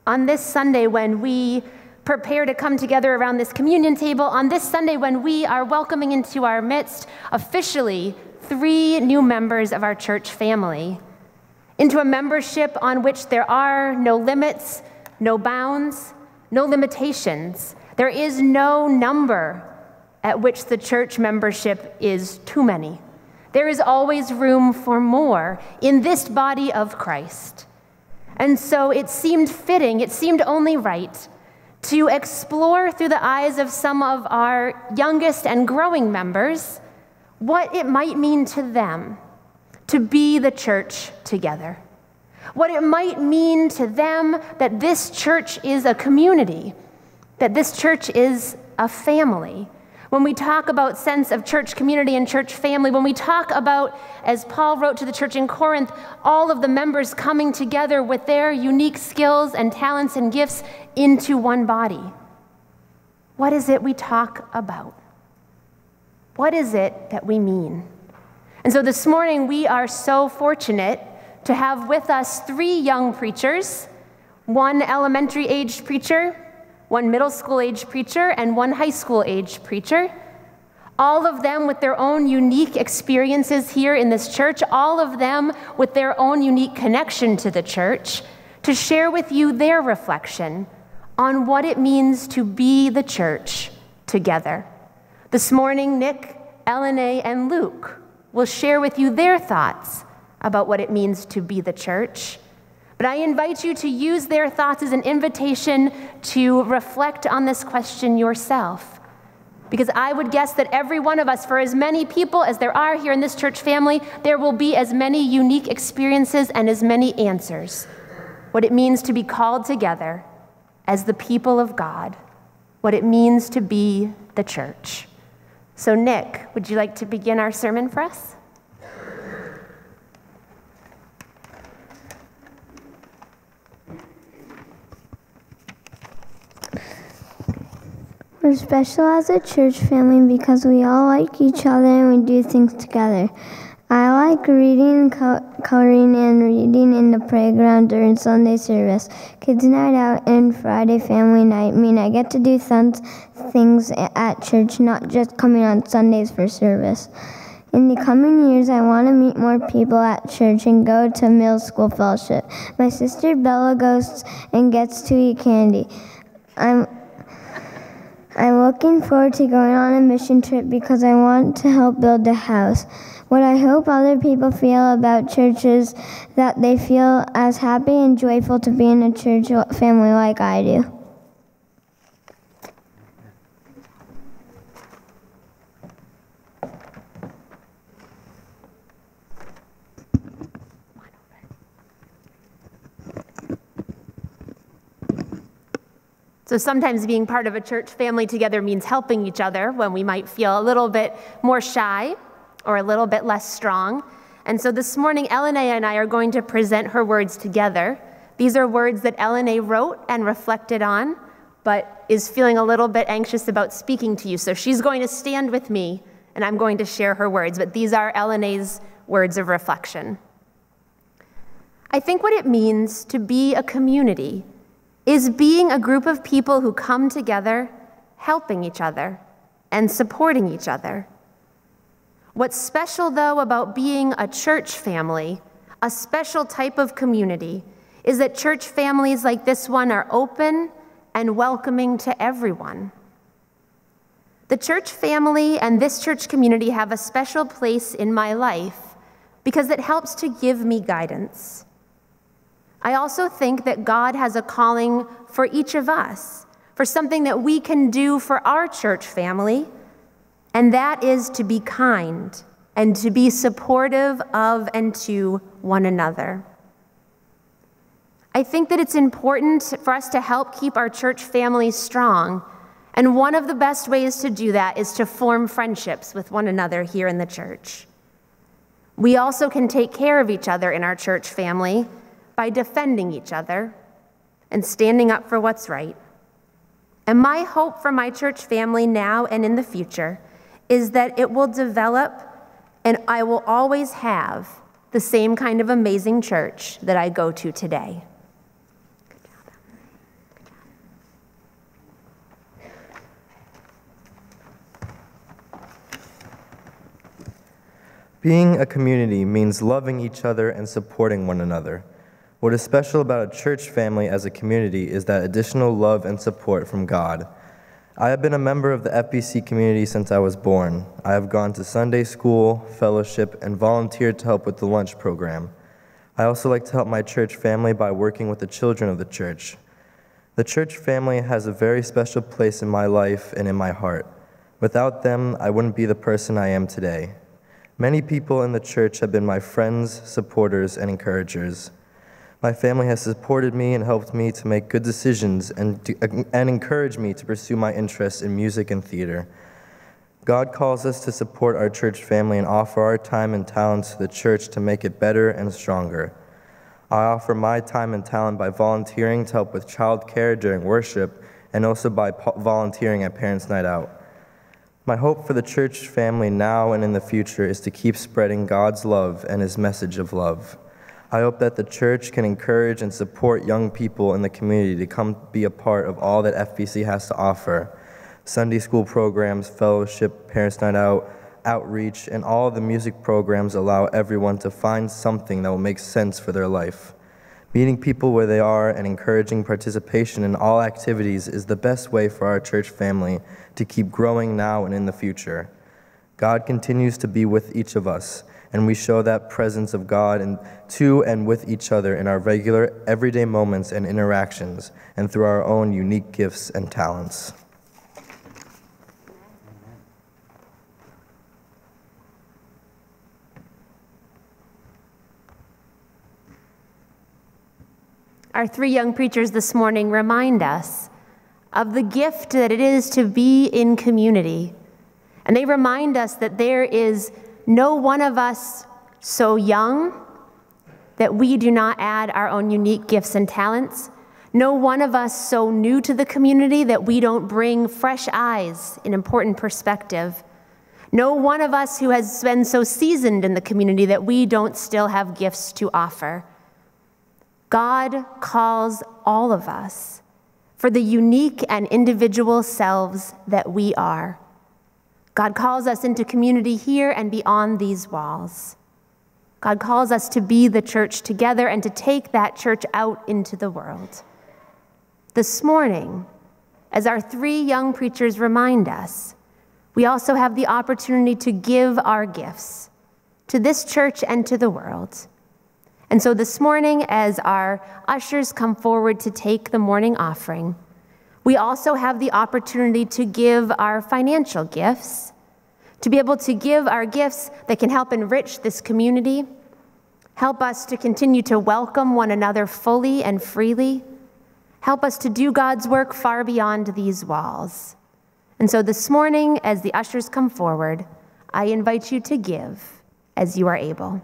On this Sunday when we prepare to come together around this communion table, on this Sunday when we are welcoming into our midst officially 3 new members of our church family, into a membership on which there are no limits, no bounds, no limitations. There is no number at which the church membership is too many. There is always room for more in this body of Christ. And so it seemed fitting, it seemed only right to explore through the eyes of some of our youngest and growing members what it might mean to them to be the church together. What it might mean to them that this church is a community, that this church is a family. When we talk about sense of church community and church family, when we talk about, as Paul wrote to the church in Corinth, all of the members coming together with their unique skills and talents and gifts into one body, what is it we talk about? What is it that we mean? And so this morning, we are so fortunate to have with us 3 young preachers, 1 elementary-aged preacher, 1 middle school-aged preacher, and 1 high school-aged preacher. All of them with their own unique experiences here in this church, all of them with their own unique connection to the church, to share with you their reflection on what it means to be the church together. This morning, Nick, Elena, and Luke will share with you their thoughts about what it means to be the church. But I invite you to use their thoughts as an invitation to reflect on this question yourself. Because I would guess that every one of us, for as many people as there are here in this church family, there will be as many unique experiences and as many answers. What it means to be called together as the people of God. What it means to be the church. So Nick, would you like to begin our sermon for us? We're special as a church family because we all like each other and we do things together. I like reading, coloring, and reading in the playground during Sunday service. Kids' night out and Friday family night mean I get to do fun things at church, not just coming on Sundays for service. In the coming years, I want to meet more people at church and go to middle school fellowship. My sister Bella goes and gets to eat candy. I'm looking forward to going on a mission trip because I want to help build a house. What I hope other people feel about church is that they feel as happy and joyful to be in a church family like I do. So sometimes being part of a church family together means helping each other when we might feel a little bit more shy or a little bit less strong. And so this morning, Elena and I are going to present her words together. These are words that Elena wrote and reflected on, but is feeling a little bit anxious about speaking to you. So she's going to stand with me, and I'm going to share her words. But these are Elena's words of reflection. I think what it means to be a community is being a group of people who come together, helping each other and supporting each other. What's special, though, about being a church family, a special type of community, is that church families like this one are open and welcoming to everyone. The church family and this church community have a special place in my life because it helps to give me guidance. I also think that God has a calling for each of us, for something that we can do for our church family, and that is to be kind and to be supportive of and to one another. I think that it's important for us to help keep our church family strong, and one of the best ways to do that is to form friendships with one another here in the church. We also can take care of each other in our church family by defending each other and standing up for what's right. And my hope for my church family now and in the future is that it will develop and I will always have the same kind of amazing church that I go to today. Being a community means loving each other and supporting one another. What is special about a church family as a community is that additional love and support from God. I have been a member of the FBC community since I was born. I have gone to Sunday school, fellowship, and volunteered to help with the lunch program. I also like to help my church family by working with the children of the church. The church family has a very special place in my life and in my heart. Without them, I wouldn't be the person I am today. Many people in the church have been my friends, supporters, and encouragers. My family has supported me and helped me to make good decisions and encouraged me to pursue my interests in music and theater. God calls us to support our church family and offer our time and talents to the church to make it better and stronger. I offer my time and talent by volunteering to help with childcare during worship and also by volunteering at Parents' Night Out. My hope for the church family now and in the future is to keep spreading God's love and His message of love. I hope that the church can encourage and support young people in the community to come be a part of all that FBC has to offer. Sunday school programs, fellowship, Parents' Night Out, outreach, and all the music programs allow everyone to find something that will make sense for their life. Meeting people where they are and encouraging participation in all activities is the best way for our church family to keep growing now and in the future. God continues to be with each of us, and we show that presence of God to and with each other in our regular, everyday moments and interactions, and through our own unique gifts and talents. Our three young preachers this morning remind us of the gift that it is to be in community. And they remind us that there is no one of us so young that we do not add our own unique gifts and talents. No one of us so new to the community that we don't bring fresh eyes and important perspective. No one of us who has been so seasoned in the community that we don't still have gifts to offer. God calls all of us for the unique and individual selves that we are. God calls us into community here and beyond these walls. God calls us to be the church together and to take that church out into the world. This morning, as our three young preachers remind us, we also have the opportunity to give our gifts to this church and to the world. And so this morning, as our ushers come forward to take the morning offering, we also have the opportunity to give our financial gifts, to be able to give our gifts that can help enrich this community, help us to continue to welcome one another fully and freely, help us to do God's work far beyond these walls. And so this morning, as the ushers come forward, I invite you to give as you are able.